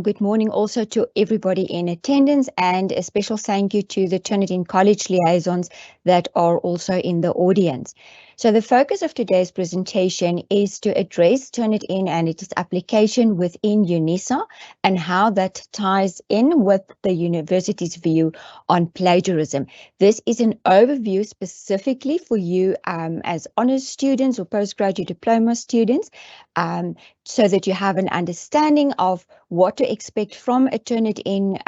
Good morning also to everybody in attendance, and a special thank you to the Turnitin College liaisons that are also in the audience. So the focus of today's presentation is to address Turnitin and its application within UNISA and how that ties in with the university's view on plagiarism. This is an overview specifically for you as honours students or postgraduate diploma students, so that you have an understanding of what to expect from a Turnitin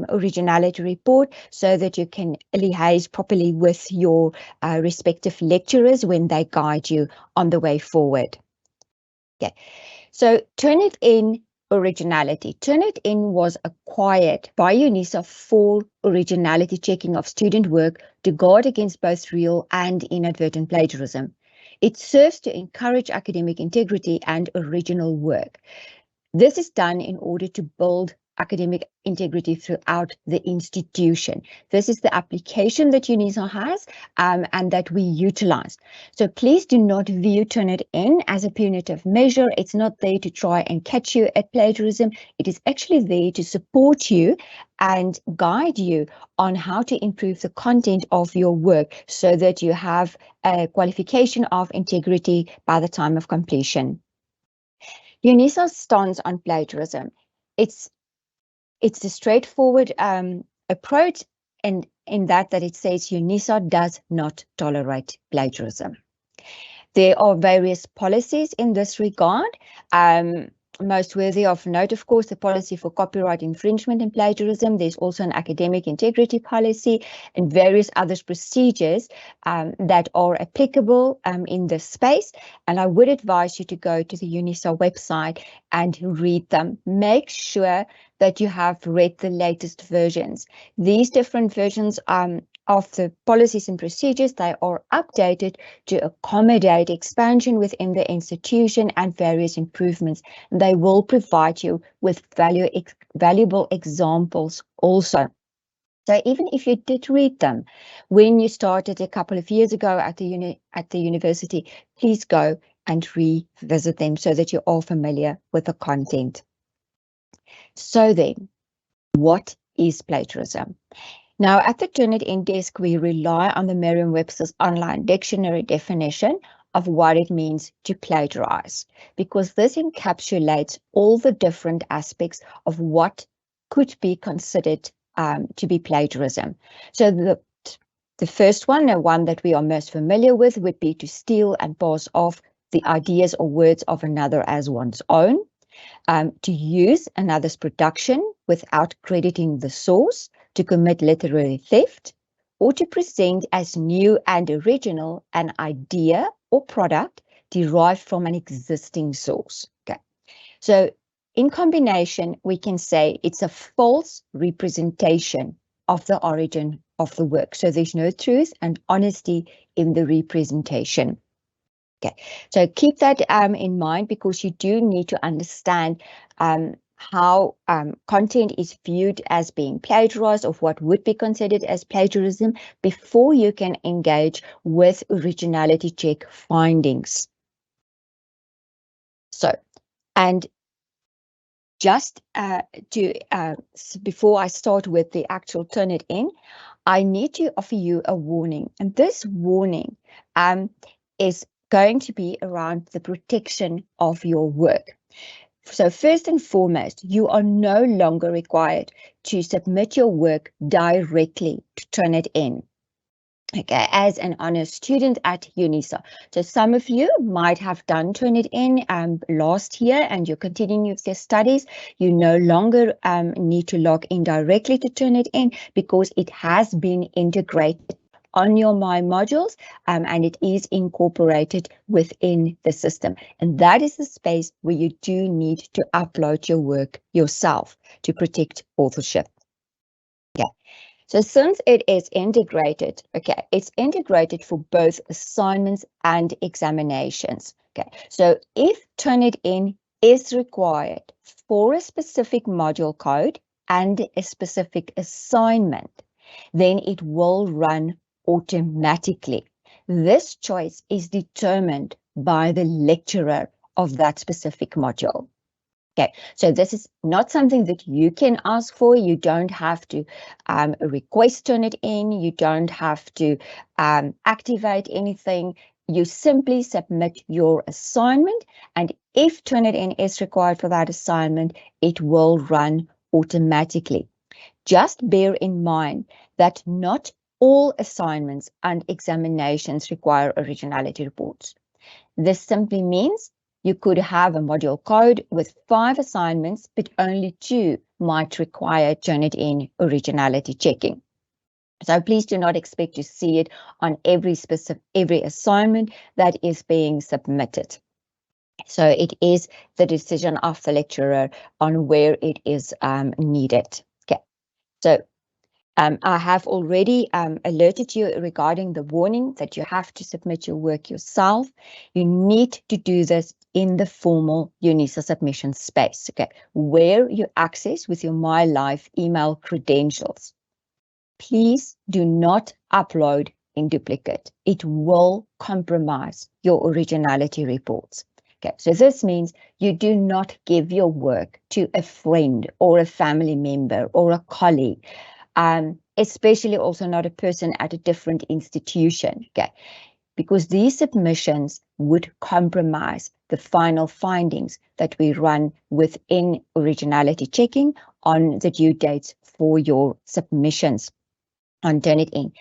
originality report, so that you can liaise properly with your respective lecturers when they guide you on the way forward. Okay, so Turnitin originality. Turnitin was acquired by UNISA for originality checking of student work to guard against both real and inadvertent plagiarism. It serves to encourage academic integrity and original work. This is done in order to build academic integrity throughout the institution. This is the application that UNISA has and that we utilize. So please do not view Turnitin as a punitive measure. It's not there to try and catch you at plagiarism. It is actually there to support you and guide you on how to improve the content of your work so that you have a qualification of integrity by the time of completion. UNISA's stance on plagiarism. It's a straightforward approach, and in that it says UNISA does not tolerate plagiarism. There are various policies in this regard. Most worthy of note, of course, the policy for copyright infringement and plagiarism. There's also an academic integrity policy and various other procedures that are applicable in this space. And I would advise you to go to the UNISA website and read them. Make sure that you have read the latest versions. These different versions of the policies and procedures, they are updated to accommodate expansion within the institution and various improvements. They will provide you with valuable examples also. So even if you did read them when you started a couple of years ago at the university, please go and revisit them so that you're all familiar with the content. So then, what is plagiarism? Now, at the Turnitin desk, we rely on the Merriam-Webster's online dictionary definition of what it means to plagiarize, because this encapsulates all the different aspects of what could be considered to be plagiarism. So the first one, the one that we are most familiar with, would be to steal and pass off the ideas or words of another as one's own. To use another's production without crediting the source, to commit literary theft, or to present as new and original an idea or product derived from an existing source. Okay, so in combination, we can say it's a false representation of the origin of the work. So there's no truth and honesty in the representation. Okay, so keep that in mind, because you do need to understand how content is viewed as being plagiarized, or what would be considered as plagiarism, before you can engage with originality check findings. So, and just before I start with the actual Turnitin, I need to offer you a warning, and this warning is going to be around the protection of your work. So first and foremost, you are no longer required to submit your work directly to Turnitin, okay, as an honors student at UNISA. So some of you might have done Turnitin last year and you're continuing with your studies. You no longer need to log in directly to Turnitin, because it has been integrated on your My modules, and it is incorporated within the system. And that is the space where you do need to upload your work yourself to protect authorship. Okay. So since it is integrated, okay, it's integrated for both assignments and examinations. Okay, so if Turnitin is required for a specific module code and a specific assignment, then it will run automatically. This choice is determined by the lecturer of that specific module. Okay, so this is not something that you can ask for. You don't have to request Turnitin. You don't have to activate anything. You simply submit your assignment, and if Turnitin is required for that assignment, it will run automatically. Just bear in mind that not all assignments and examinations require originality reports. This simply means you could have a module code with 5 assignments, but only 2 might require Turnitin originality checking. So please do not expect to see it on every assignment that is being submitted. So it is the decision of the lecturer on where it is needed. Okay, so I have already alerted you regarding the warning that you have to submit your work yourself. You need to do this in the formal UNISA submission space, okay, where you access with your My Life email credentials. Please do not upload in duplicate. It will compromise your originality reports. Okay, so this means you do not give your work to a friend or a family member or a colleague. Especially also not a person at a different institution, okay? Because these submissions would compromise the final findings that we run within originality checking on the due dates for your submissions on Turnitin.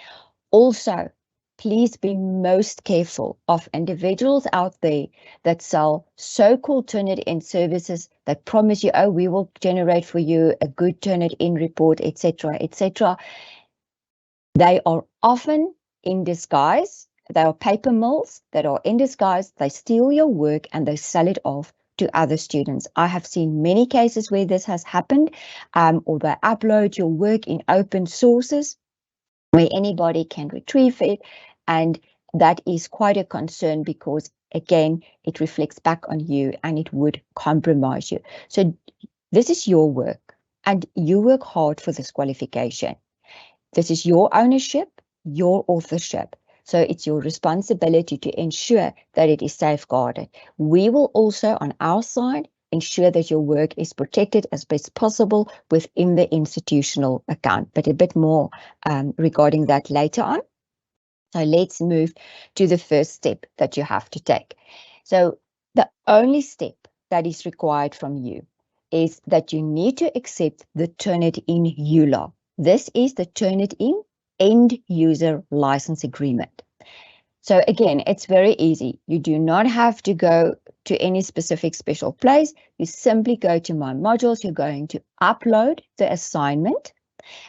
Also, please be most careful of individuals out there that sell so-called Turnitin services that promise you, oh, we will generate for you a good Turnitin report, etc., etc. They are often in disguise. They are paper mills that are in disguise. They steal your work and they sell it off to other students. I have seen many cases where this has happened, or they upload your work in open sources where anybody can retrieve it. And that is quite a concern because, again, it reflects back on you and it would compromise you. So this is your work and you work hard for this qualification. This is your ownership, your authorship. So it's your responsibility to ensure that it is safeguarded. We will also, on our side, ensure that your work is protected as best possible within the institutional account, but a bit more regarding that later on. So let's move to the first step that you have to take. So the only step that is required from you is that you need to accept the Turnitin EULA. This is the Turnitin End User License Agreement. So again, it's very easy. You do not have to go to any specific special place. You simply go to My Modules. You're going to upload the assignment.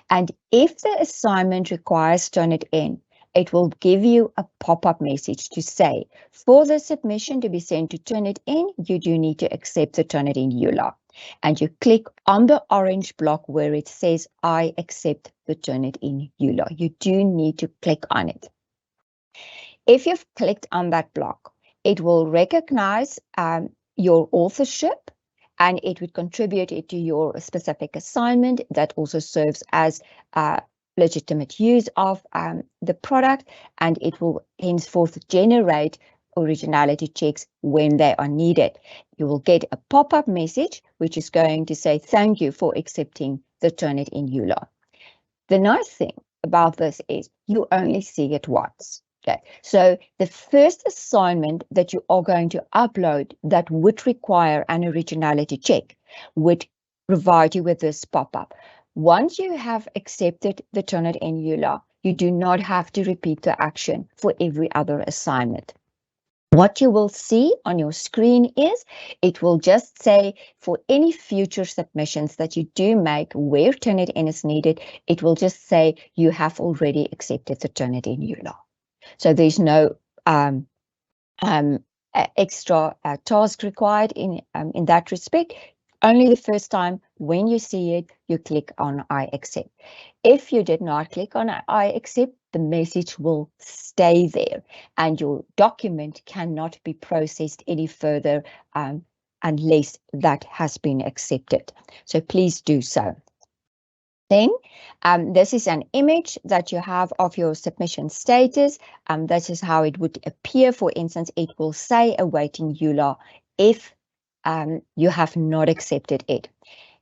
And if the assignment requires Turnitin, it will give you a pop-up message to say, for the submission to be sent to Turnitin, you do need to accept the Turnitin EULA. And you click on the orange block where it says, I accept the Turnitin EULA. You do need to click on it. If you've clicked on that block, it will recognize your authorship and it would contribute it to your specific assignment that also serves as legitimate use of the product, and it will henceforth generate originality checks when they are needed. You will get a pop-up message which is going to say thank you for accepting the Turnitin EULA. The nice thing about this is you only see it once. Okay, so the first assignment that you are going to upload that would require an originality check would provide you with this pop-up. Once you have accepted the Turnitin EULA, you do not have to repeat the action for every other assignment. What you will see on your screen is it will just say for any future submissions that you do make where Turnitin is needed, it will just say you have already accepted the Turnitin EULA. So there's no extra task required in that respect. Only the first time when you see it, you click on I accept. If you did not click on I accept, the message will stay there and your document cannot be processed any further unless that has been accepted. So please do so. Then this is an image that you have of your submission status. This is how it would appear. For instance, it will say awaiting EULA if you have not accepted it.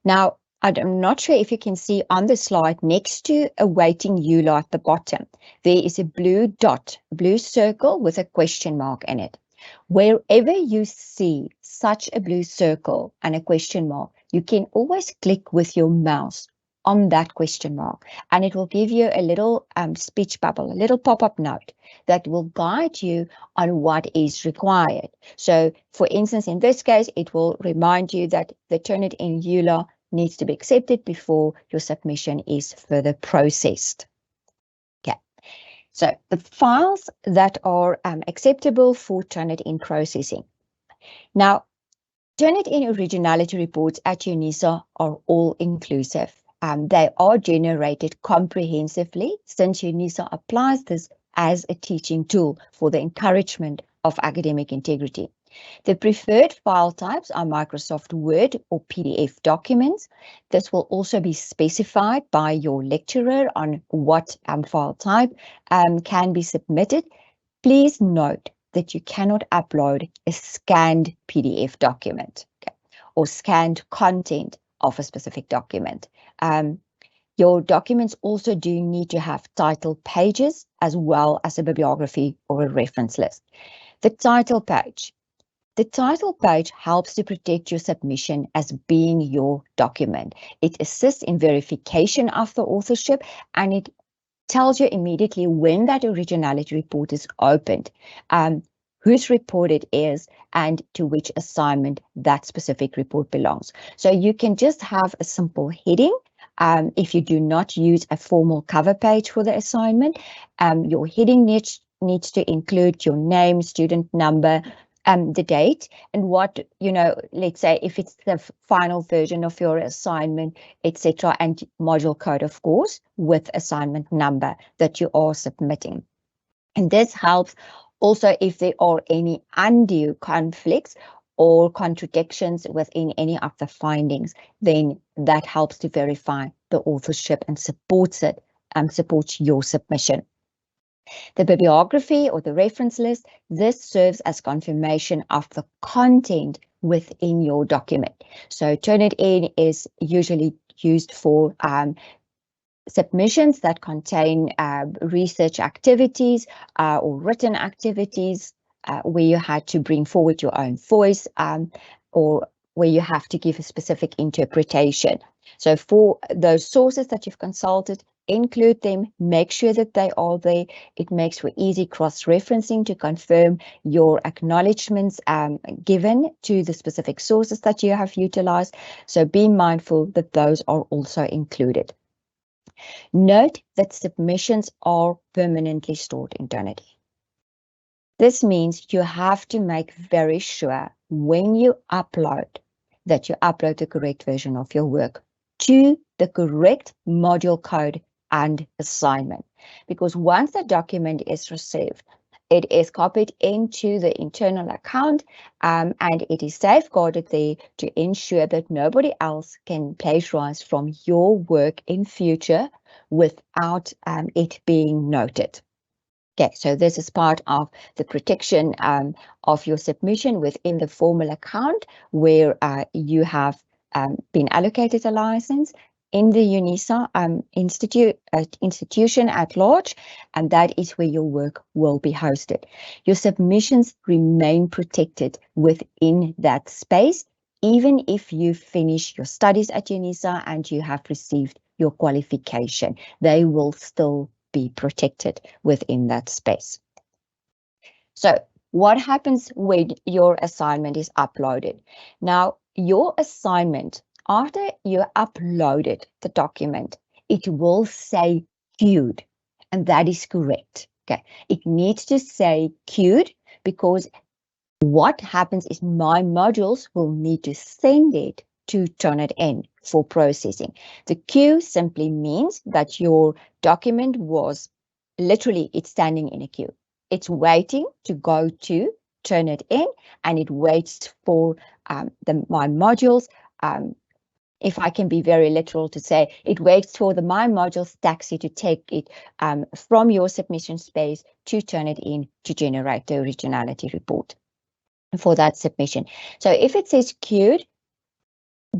Now, I'm not sure if you can see on the slide next to awaiting EULA at the bottom, there is a blue dot, a blue circle with a question mark in it. Wherever you see such a blue circle and a question mark, you can always click with your mouse on that question mark, and it will give you a little speech bubble, a little pop-up note that will guide you on what is required. So, for instance, in this case, it will remind you that the Turnitin EULA needs to be accepted before your submission is further processed. Okay, so the files that are acceptable for Turnitin processing. Now, Turnitin originality reports at UNISA are all inclusive. They are generated comprehensively since UNISA applies this as a teaching tool for the encouragement of academic integrity. The preferred file types are Microsoft Word or PDF documents. This will also be specified by your lecturer on what file type can be submitted. Please note that you cannot upload a scanned PDF document, okay, or scanned content of a specific document. Your documents also do need to have title pages as well as a bibliography or a reference list. The title page. The title page helps to protect your submission as being your document. It assists in verification of the authorship, and it tells you immediately when that originality report is opened, whose report it is, and to which assignment that specific report belongs. So you can just have a simple heading. If you do not use a formal cover page for the assignment, your heading needs to include your name, student number, the date, and what, let's say if it's the final version of your assignment, etc., and module code, of course, with assignment number that you are submitting. And this helps also if there are any undue conflicts or contradictions within any of the findings, then that helps to verify the authorship and supports your submission. The bibliography or the reference list, this serves as confirmation of the content within your document. So Turnitin is usually used for submissions that contain research activities or written activities where you had to bring forward your own voice or where you have to give a specific interpretation. So for those sources that you've consulted, include them, make sure that they are there. It makes for easy cross-referencing to confirm your acknowledgements given to the specific sources that you have utilized. So be mindful that those are also included. Note that submissions are permanently stored in Turnitin. This means you have to make very sure when you upload that you upload the correct version of your work to the correct module code and assignment. Because once the document is received, it is copied into the internal account and it is safeguarded there to ensure that nobody else can plagiarize from your work in future without it being noted. Okay, so this is part of the protection of your submission within the formal account where you have been allocated a license in the UNISA institution at large, and that is where your work will be hosted. Your submissions remain protected within that space, even if you finish your studies at UNISA and you have received your qualification. They will still be protected within that space. So what happens when your assignment is uploaded? Now, your assignment, after you uploaded the document, it will say queued, and that is correct. Okay, it needs to say queued because what happens is my modules will need to send it to Turnitin for processing. The queue simply means that your document was literally, it's standing in a queue. It's waiting to go to Turnitin, and it waits for my modules. If I can be very literal to say, it waits for the My Modules taxi to take it from your submission space to Turnitin to generate the originality report. for that submission. So if it says queued,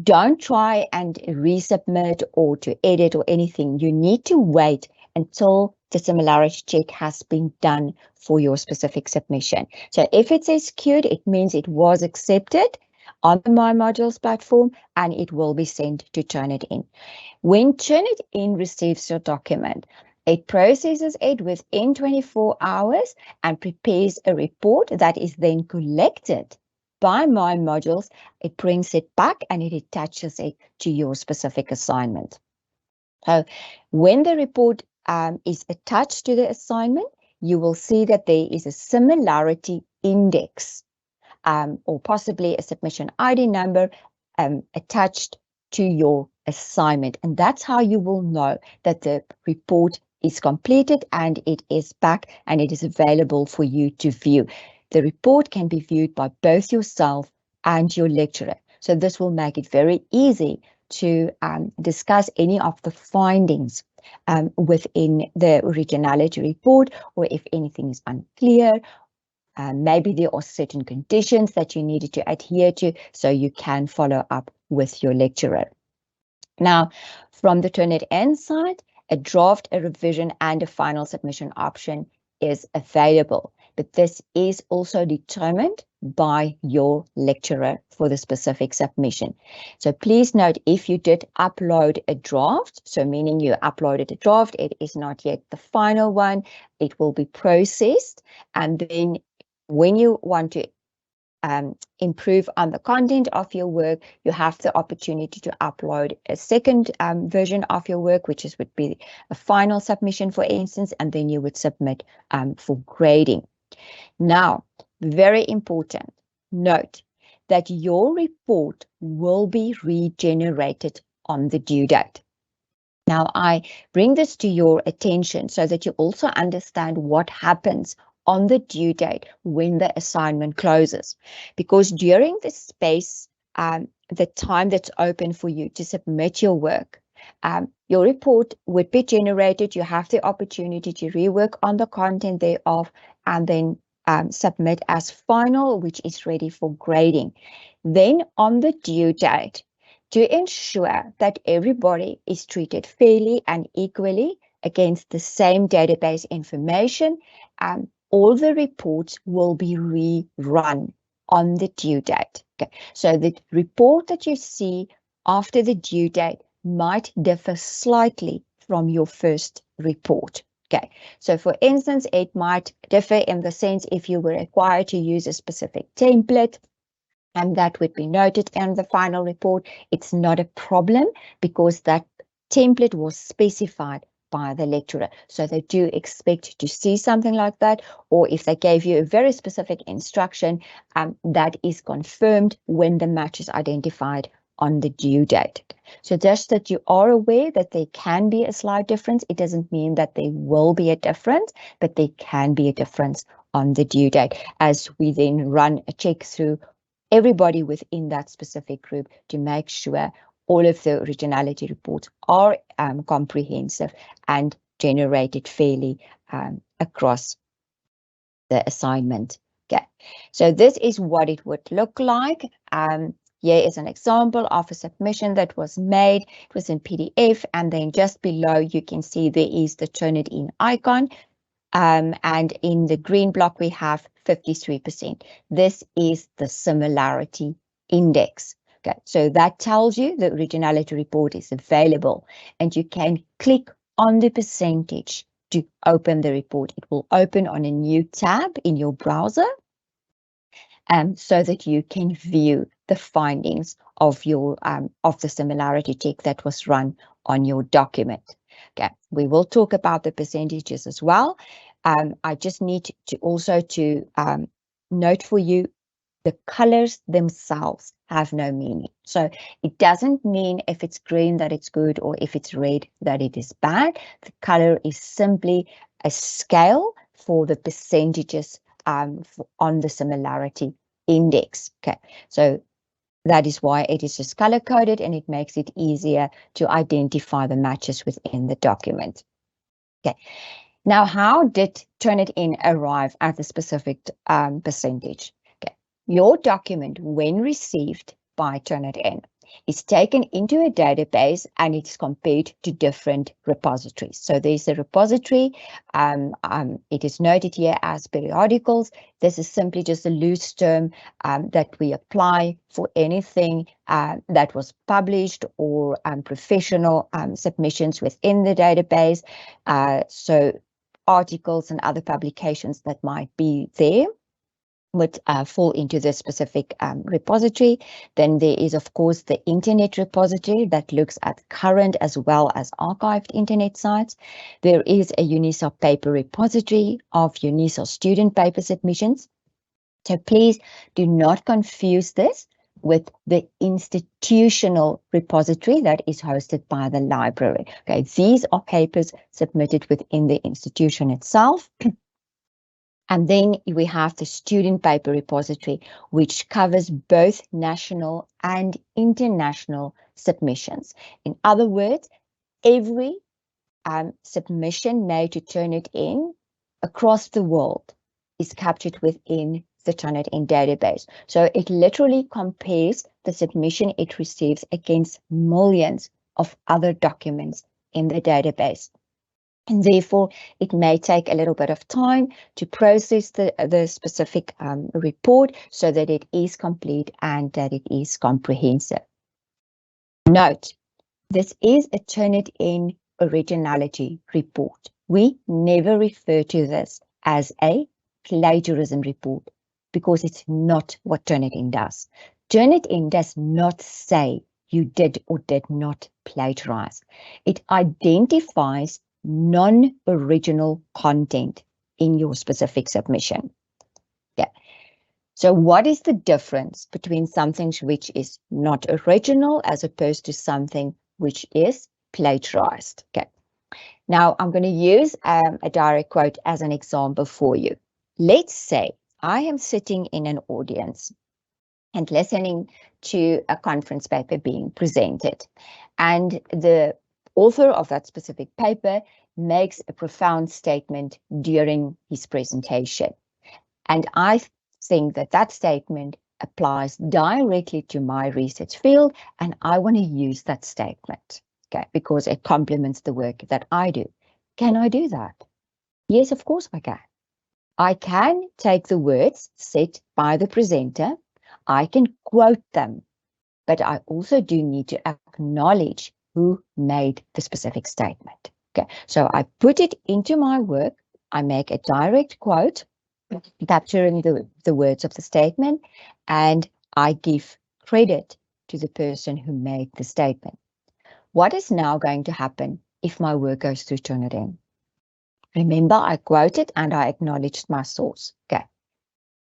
don't try and resubmit or to edit or anything. You need to wait until the similarity check has been done for your specific submission. So if it says queued, it means it was accepted on the My Modules platform and it will be sent to Turnitin. When Turnitin receives your document, it processes it within 24 hours and prepares a report that is then collected by My Modules. It brings it back and it attaches it to your specific assignment. So when the report is attached to the assignment, you will see that there is a similarity index or possibly a submission ID number attached to your assignment. And that's how you will know that the report is completed and it is back and it is available for you to view. The report can be viewed by both yourself and your lecturer. So this will make it very easy to discuss any of the findings within the originality report, or if anything is unclear. Maybe there are certain conditions that you needed to adhere to, so you can follow up with your lecturer. Now, from the Turnitin side, a draft, a revision, and a final submission option is available, but this is also determined by your lecturer for the specific submission. So please note, if you did upload a draft, so meaning you uploaded a draft, it is not yet the final one, it will be processed, and then when you want to improve on the content of your work, you have the opportunity to upload a second version of your work, which would be a final submission, for instance, and then you would submit for grading. Now, very important, note that your report will be regenerated on the due date. Now, I bring this to your attention so that you also understand what happens on the due date when the assignment closes. Because during the space, the time that's open for you to submit your work, your report would be generated. You have the opportunity to rework on the content thereof and then submit as final, which is ready for grading. Then on the due date, to ensure that everybody is treated fairly and equally against the same database information, all the reports will be rerun on the due date. Okay. So the report that you see after the due date might differ slightly from your first report. Okay, so for instance, it might differ in the sense if you were required to use a specific template, and that would be noted in the final report. It's not a problem because that template was specified by the lecturer. So they do expect to see something like that, or if they gave you a very specific instruction, that is confirmed when the match is identified on the due date. So just that you are aware that there can be a slight difference. It doesn't mean that there will be a difference, but there can be a difference on the due date as we then run a check through everybody within that specific group to make sure all of the originality reports are comprehensive and generated fairly across the assignment. Okay, so this is what it would look like. Here is an example of a submission that was made. It was in PDF, and then just below you can see there is the Turnitin icon. And in the green block, we have 53%. This is the similarity index. Okay, so that tells you the originality report is available, and you can click on the percentage to open the report. It will open on a new tab in your browser, so that you can view the findings of your of the similarity check that was run on your document. Okay, we will talk about the percentages as well. I just need to also note for you, the colors themselves have no meaning. So it doesn't mean if it's green that it's good or if it's red that it is bad. The color is simply a scale for the percentages on the similarity index. Okay, so that is why it is just color coded, and it makes it easier to identify the matches within the document. Okay, now how did Turnitin arrive at the specific percentage? Okay, Your document, when received by Turnitin, is taken into a database and it's compared to different repositories. So there's a repository, it is noted here as periodicals. This is simply just a loose term that we apply for anything that was published or professional submissions within the database. So articles and other publications that might be there would fall into this specific repository. Then there is, of course, the internet repository that looks at current as well as archived internet sites. There is a UNISA paper repository of UNISA student paper submissions. So please do not confuse this with the institutional repository that is hosted by the library. Okay, these are papers submitted within the institution itself. And then we have the student paper repository, which covers both national and international submissions. In other words, every submission made to Turnitin across the world is captured within the Turnitin database. So it literally compares the submission it receives against millions of other documents in the database. And therefore, it may take a little bit of time to process the specific report so that it is complete and that it is comprehensive. Note, this is a Turnitin originality report. We never refer to this as a plagiarism report because it's not what Turnitin does. Turnitin does not say you did or did not plagiarize. It identifies non-original content in your specific submission. Yeah. So what is the difference between something which is not original as opposed to something which is plagiarized? Okay. Now I'm going to use a direct quote as an example for you. Let's say I am sitting in an audience and listening to a conference paper being presented, and the author of that specific paper makes a profound statement during his presentation. And I think that that statement applies directly to my research field, and I want to use that statement, okay, because it complements the work that I do. Can I do that? Yes, of course I can. I can take the words said by the presenter, I can quote them, but I also do need to acknowledge who made the specific statement. Okay, so I put it into my work, I make a direct quote, capturing the words of the statement, and I give credit to the person who made the statement. What is now going to happen if my work goes through Turnitin? Remember, I quoted and I acknowledged my source. Okay.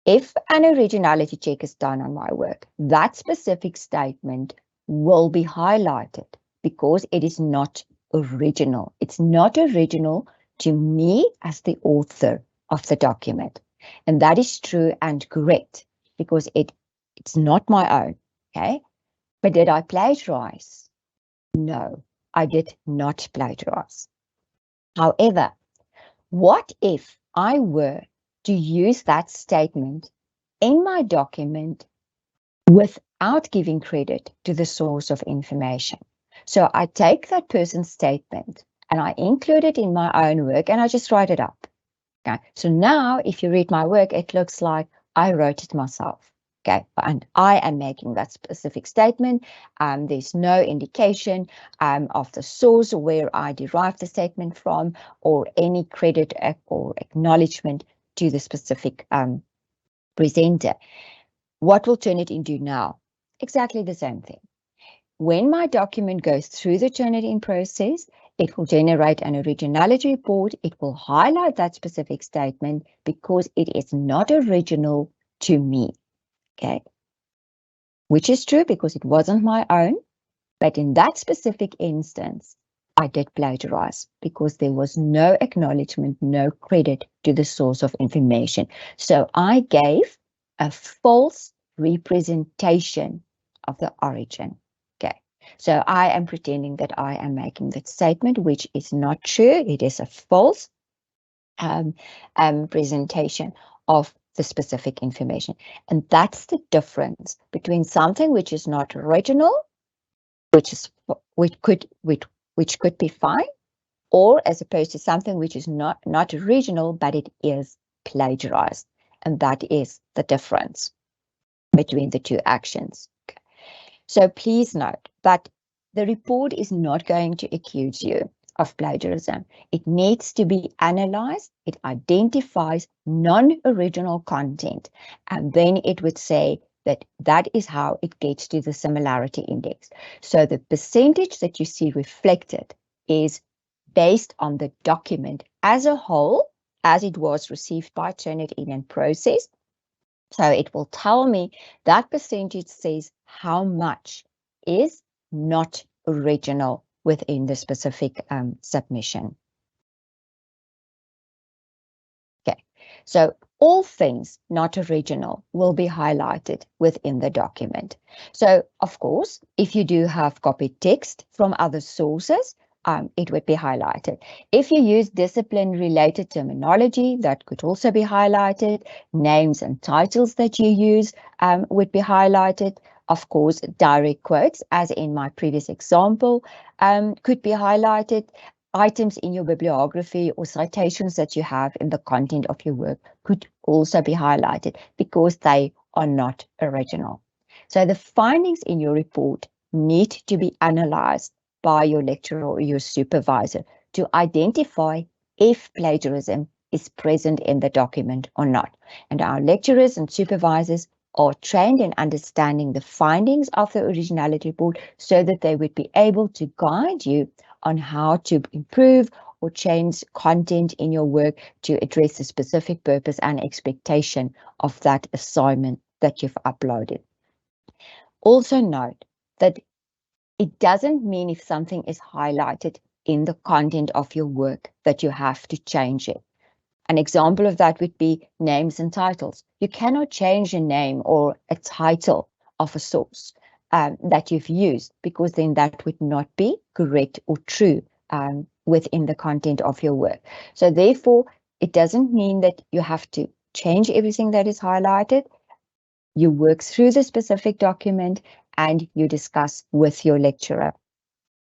If an originality check is done on my work, that specific statement will be highlighted because it is not original. It's not original to me as the author of the document. And that is true and correct because it's not my own. Okay. But did I plagiarize? No, I did not plagiarize. However, what if I were to use that statement in my document without giving credit to the source of information? So I take that person's statement and I include it in my own work and I just write it up. Okay. So now if you read my work, it looks like I wrote it myself. Okay, and I am making that specific statement. There's no indication of the source where I derived the statement from or any credit or acknowledgement to the specific presenter. What will Turnitin do now? Exactly the same thing. When my document goes through the Turnitin process, it will generate an originality report. It will highlight that specific statement because it is not original to me. Okay, which is true because it wasn't my own, but in that specific instance, I did plagiarize because there was no acknowledgement, no credit to the source of information. So I gave a false representation of the origin. Okay, so I am pretending that I am making that statement, which is not true. It is a false presentation of the specific information. And that's the difference between something which is not original, which could be fine, or as opposed to something which is not original, but it is plagiarized. And that is the difference between the two actions. Okay. So please note that the report is not going to accuse you of plagiarism. It needs to be analyzed. It identifies non-original content, and then it would say that is how it gets to the similarity index. So the percentage that you see reflected is based on the document as a whole, as it was received by Turnitin and processed. So it will tell me that percentage says how much is not original within the specific submission. Okay, so all things not original will be highlighted within the document. So, of course, if you do have copied text from other sources, it would be highlighted. If you use discipline-related terminology, that could also be highlighted. Names and titles that you use would be highlighted. Of course, direct quotes, as in my previous example, could be highlighted. Items in your bibliography or citations that you have in the content of your work could also be highlighted because they are not original. So the findings in your report need to be analyzed by your lecturer or your supervisor to identify if plagiarism is present in the document or not. And our lecturers and supervisors are trained in understanding the findings of the originality report so that they would be able to guide you on how to improve or change content in your work to address the specific purpose and expectation of that assignment that you've uploaded. Also note that it doesn't mean if something is highlighted in the content of your work that you have to change it. An example of that would be names and titles. You cannot change a name or a title of a source that you've used, because then that would not be correct or true within the content of your work. So therefore, it doesn't mean that you have to change everything that is highlighted. You work through the specific document and you discuss with your lecturer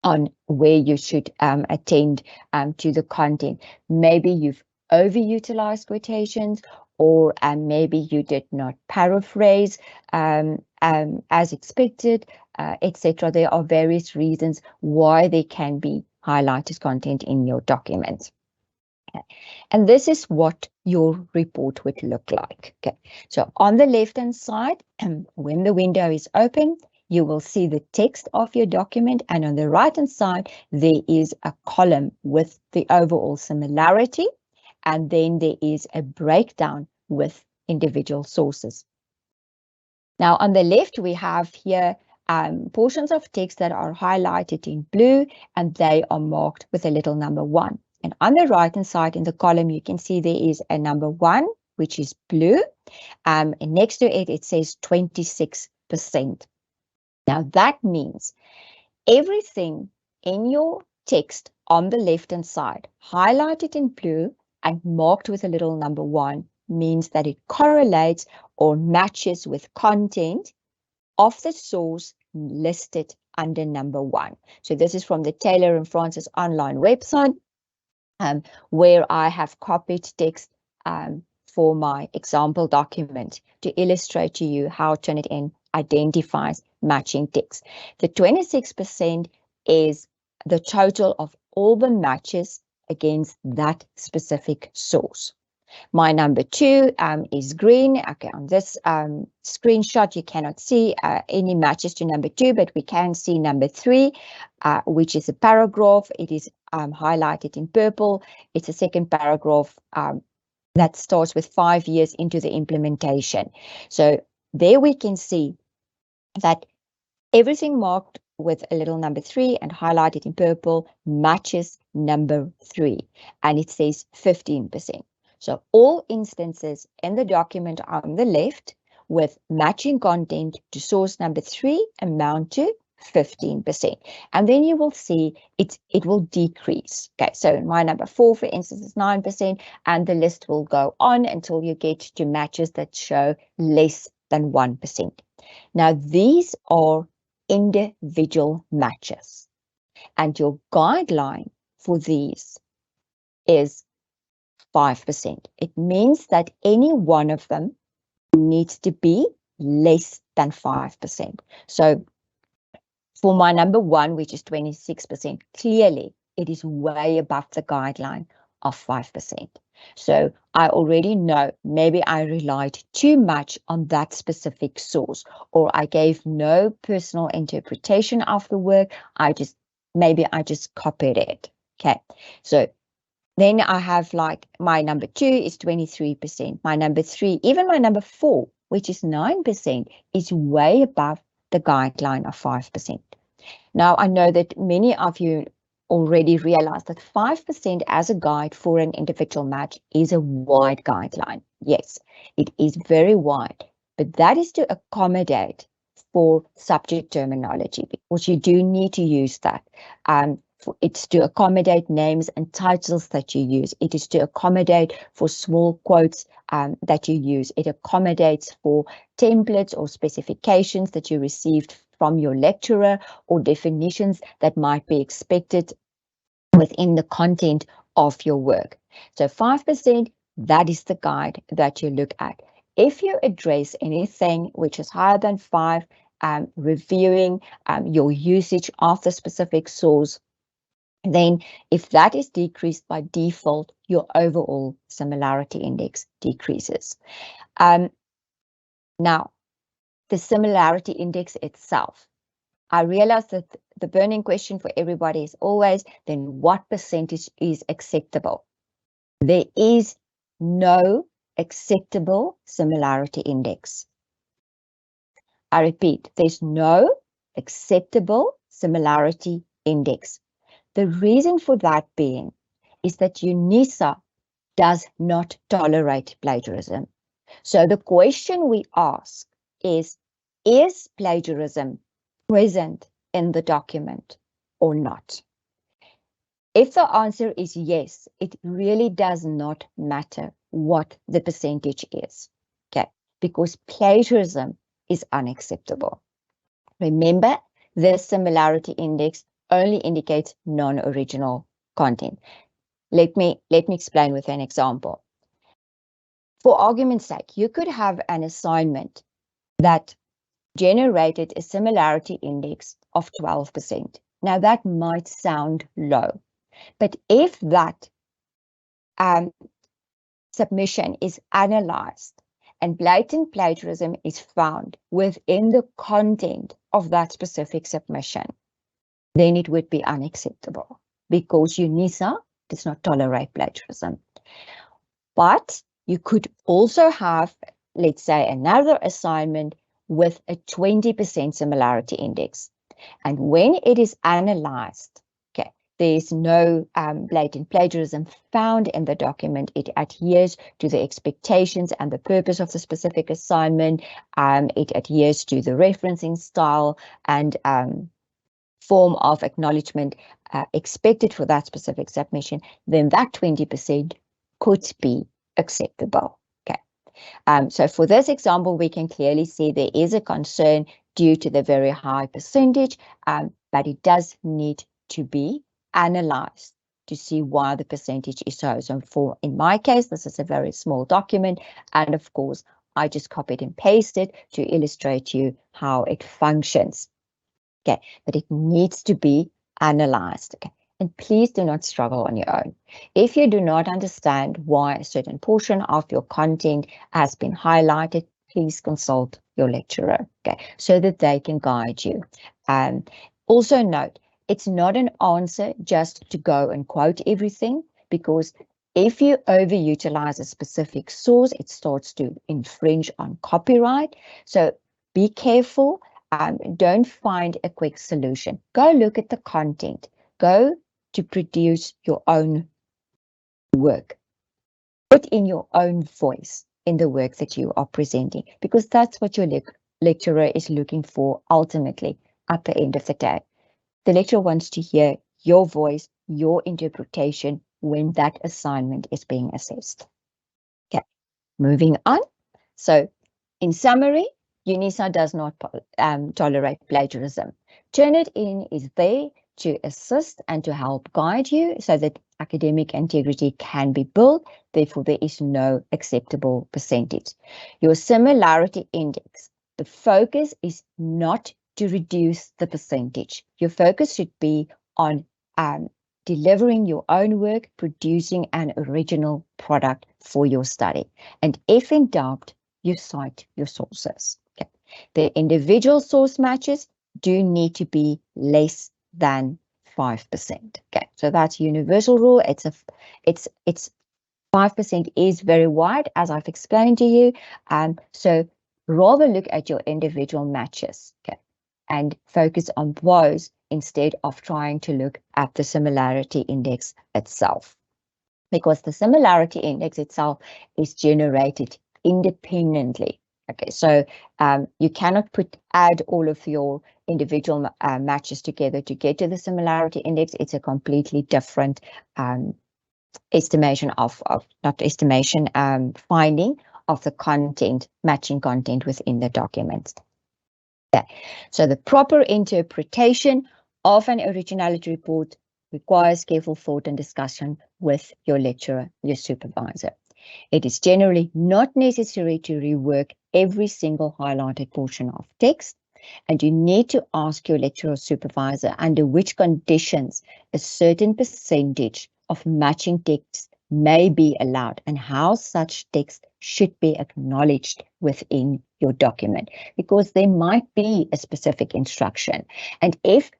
on where you should attend to the content. Maybe you've overutilized quotations, or maybe you did not paraphrase as expected, etc. There are various reasons why there can be highlighted content in your document. Okay. And this is what your report would look like. Okay. So on the left-hand side, when the window is open, you will see the text of your document, and on the right-hand side, there is a column with the overall similarity, and then there is a breakdown with individual sources. Now, on the left, we have here portions of text that are highlighted in blue, and they are marked with a little number 1. And on the right-hand side in the column, you can see there is a number 1, which is blue, and next to it, it says 26%. Now, that means everything in your text on the left-hand side, highlighted in blue and marked with a little number 1, means that it correlates or matches with content of the source listed under number 1. So this is from the Taylor and Francis online website, where I have copied text for my example document to illustrate to you how Turnitin identifies matching text. The 26% is the total of all the matches against that specific source. My number 2 is green. Okay, on this screenshot, you cannot see any matches to number 2, but we can see number 3, which is a paragraph. It is highlighted in purple. It's a second paragraph that starts with 5 years into the implementation. So there we can see that everything marked with a little number 3 and highlighted in purple matches number 3, and it says 15%. So all instances in the document on the left with matching content to source number 3 amount to 15%. And then you will see it will decrease. Okay, so my number 4, for instance, is 9%, and the list will go on until you get to matches that show less than 1%. Now, these are individual matches, and your guideline for these is 5%. It means that any one of them needs to be less than 5%. So for my number 1, which is 26%, clearly it is way above the guideline of 5%. So I already know maybe I relied too much on that specific source, or I gave no personal interpretation of the work. Maybe I just copied it. Okay, so then I have like my number 2 is 23%. My number 3, even my number 4, which is 9%, is way above the guideline of 5%. Now, I know that many of you already realize that 5% as a guide for an individual match is a wide guideline. Yes, it is very wide, but that is to accommodate for subject terminology, because you do need to use that. It's to accommodate names and titles that you use. It is to accommodate for small quotes that you use. It accommodates for templates or specifications that you received from your lecturer, or definitions that might be expected within the content of your work. So 5%, that is the guide that you look at. If you address anything which is higher than 5, reviewing your usage of the specific source, then if that is decreased by default, your overall similarity index decreases. Now, the similarity index itself, I realize that the burning question for everybody is always, then what percentage is acceptable? There is no acceptable similarity index. I repeat, there's no acceptable similarity index. The reason for that being is that UNISA does not tolerate plagiarism. So the question we ask is plagiarism present in the document or not? If the answer is yes, it really does not matter what the percentage is, okay? Because plagiarism is unacceptable. Remember, the similarity index only indicates non-original content. Let me explain with an example. For argument's sake, you could have an assignment that generated a similarity index of 12%. Now, that might sound low, but if that submission is analyzed and blatant plagiarism is found within the content of that specific submission, then it would be unacceptable, because UNISA does not tolerate plagiarism. But you could also have, let's say, another assignment with a 20% similarity index. And when it is analyzed, okay, there's no blatant plagiarism found in the document. It adheres to the expectations and the purpose of the specific assignment. It adheres to the referencing style and form of acknowledgement expected for that specific submission, then that 20% could be acceptable. Okay. So for this example, we can clearly see there is a concern due to the very high percentage, but it does need to be analyzed to see why the percentage is so. So in my case, this is a very small document, and of course, I just copied and pasted to illustrate to you how it functions. Okay, but it needs to be analyzed. Okay, and please do not struggle on your own. If you do not understand why a certain portion of your content has been highlighted, please consult your lecturer, okay, so that they can guide you. Also note, it's not an answer just to go and quote everything, because if you overutilize a specific source, it starts to infringe on copyright. So be careful. Don't find a quick solution. Go look at the content. Go to produce your own work. Put in your own voice in the work that you are presenting, because that's what your lecturer is looking for ultimately, at the end of the day. The lecturer wants to hear your voice, your interpretation when that assignment is being assessed. Okay, moving on. So, in summary, UNISA does not tolerate plagiarism. Turnitin is there to assist and to help guide you so that academic integrity can be built. Therefore, there is no acceptable percentage. Your similarity index, the focus is not to reduce the percentage. Your focus should be on delivering your own work, producing an original product for your study. And if in doubt, you cite your sources. Okay. The individual source matches do need to be less than 5%. Okay, so that's universal rule. It's 5% is very wide, as I've explained to you. So rather look at your individual matches, okay, and focus on those instead of trying to look at the similarity index itself, because the similarity index itself is generated independently. Okay, so you cannot add all of your individual matches together to get to the similarity index. It's a completely different estimation finding of the content, matching content within the document. Okay. So the proper interpretation of an originality report requires careful thought and discussion with your lecturer, your supervisor. It is generally not necessary to rework every single highlighted portion of text, and you need to ask your lecturer or supervisor under which conditions a certain percentage of matching text may be allowed and how such text should be acknowledged within your document, because there might be a specific instruction. And if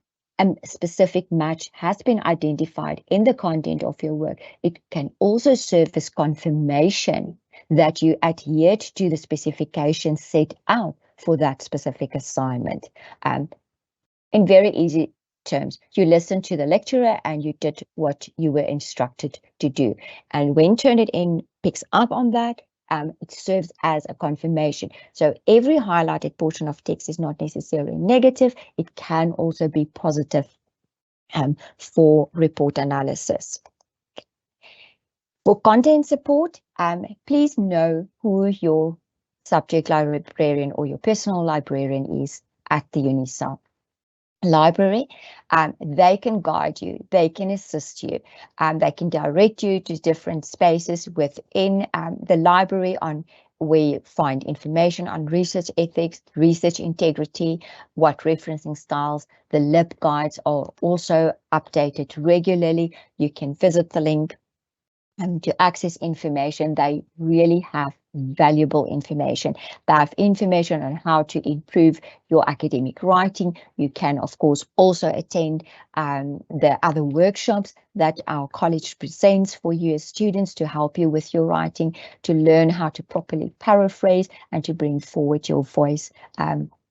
a specific match has been identified in the content of your work, it can also serve as confirmation that you adhered to the specifications set out for that specific assignment. In very easy terms, you listened to the lecturer and you did what you were instructed to do. And when Turnitin picks up on that, it serves as a confirmation. So every highlighted portion of text is not necessarily negative. It can also be positive for report analysis. For content support, please know who your subject librarian or your personal librarian is at the UNISA library. They can guide you, they can assist you, they can direct you to different spaces within the library on where you find information on research ethics, research integrity, what referencing styles. The LIB guides are also updated regularly. You can visit the link to access information. They really have valuable information. They have information on how to improve your academic writing. You can, of course, also attend the other workshops that our college presents for you as students to help you with your writing, to learn how to properly paraphrase and to bring forward your voice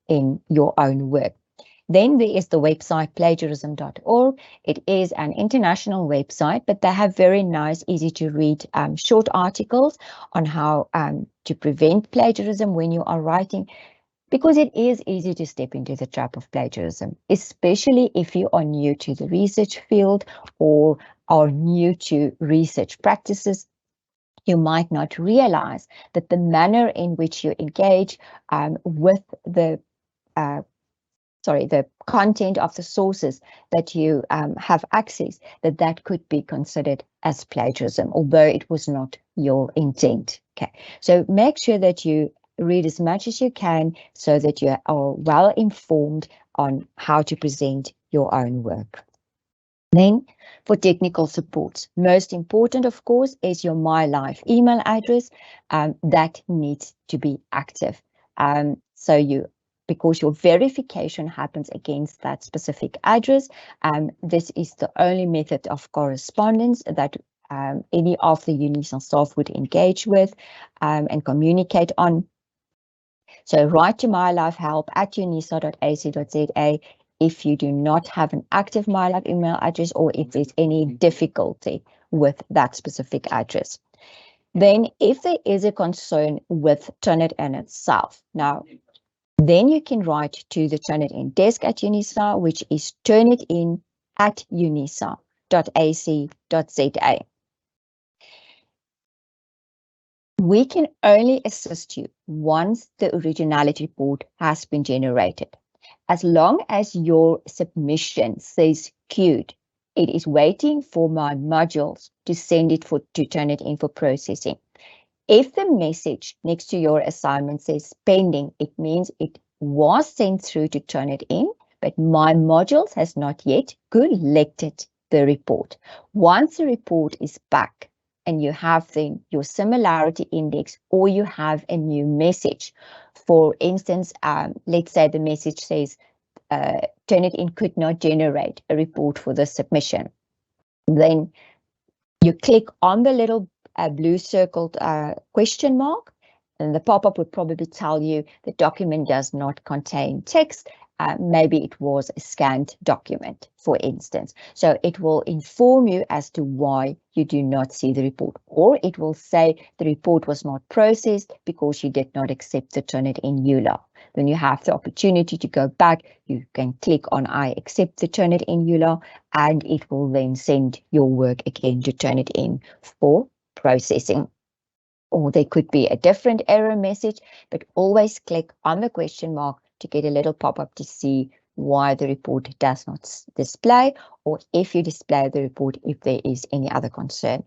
in your own work. Then there is the website plagiarism.org. It is an international website, but they have very nice, easy to read short articles on how to prevent plagiarism when you are writing, because it is easy to step into the trap of plagiarism, especially if you are new to the research field or are new to research practices. You might not realize that the manner in which you engage with the content of the sources that you have access, that could be considered as plagiarism, although it was not your intent. Okay, so make sure that you read as much as you can so that you are well informed on how to present your own work. Then for technical support, most important, of course, is your My Life email address that needs to be active. Because your verification happens against that specific address. This is the only method of correspondence that any of the UNISA staff would engage with and communicate on. So write to mylifehelp@unisa.ac.za if you do not have an active MyLife email address or if there's any difficulty with that specific address. Then if there is a concern with Turnitin itself, now Then you can write to the Turnitin desk at UNISA, which is turnitin@unisa.ac.za. We can only assist you once the originality report has been generated. As long as your submission says queued, it is waiting for my modules to send it to Turnitin for processing. If the message next to your assignment says pending, it means it was sent through to Turnitin, but my modules has not yet collected the report. Once the report is back and you have then your similarity index, or you have a new message, for instance, let's say the message says Turnitin could not generate a report for the submission, then you click on the little blue circled question mark, and the pop-up would probably tell you the document does not contain text. Maybe it was a scanned document, for instance. So it will inform you as to why you do not see the report, or it will say the report was not processed because you did not accept the Turnitin EULA. When you have the opportunity to go back, you can click on I accept the Turnitin EULA, and it will then send your work again to Turnitin for processing. Or there could be a different error message, but always click on the question mark to get a little pop-up to see why the report does not display, or if you display the report, if there is any other concern.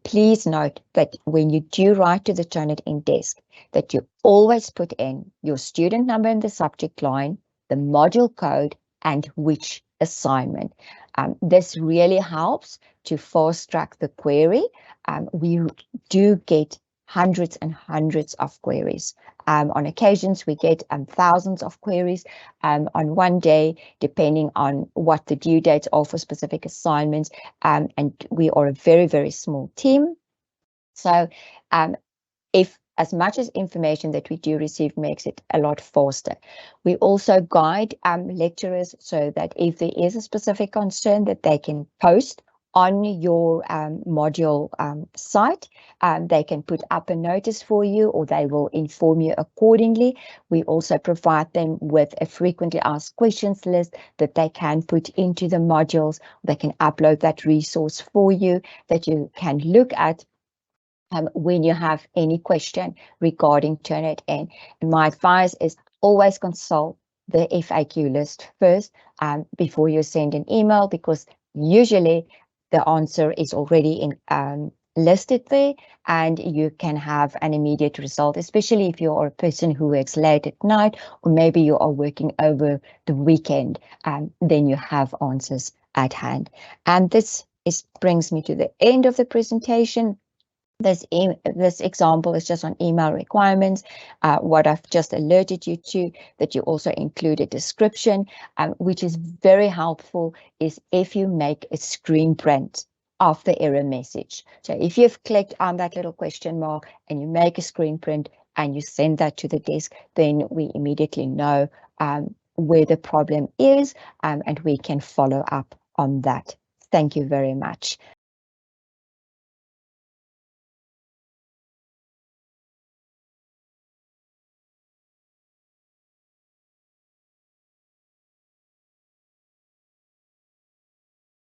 Please note that when you do write to the Turnitin desk, that you always put in your student number in the subject line, the module code, and which assignment. This really helps to fast track the query. We do get hundreds and hundreds of queries. On occasions, we get thousands of queries on one day, depending on what the due dates are for specific assignments. And we are a very, very small team. So if as much as information that we do receive makes it a lot faster. We also guide lecturers so that if there is a specific concern that they can post on your module site, they can put up a notice for you, or they will inform you accordingly. We also provide them with a frequently asked questions list that they can put into the modules. They can upload that resource for you that you can look at when you have any question regarding Turnitin. And my advice is always consult the FAQ list first before you send an email, because usually the answer is already listed there, and you can have an immediate result, especially if you're a person who works late at night, or maybe you are working over the weekend, then you have answers at hand. And this brings me to the end of the presentation. This example is just on email requirements. What I've just alerted you to, that you also include a description, which is very helpful, is if you make a screen print of the error message. So if you've clicked on that little question mark and you make a screen print and you send that to the desk, then we immediately know where the problem is, and we can follow up on that. Thank you very much.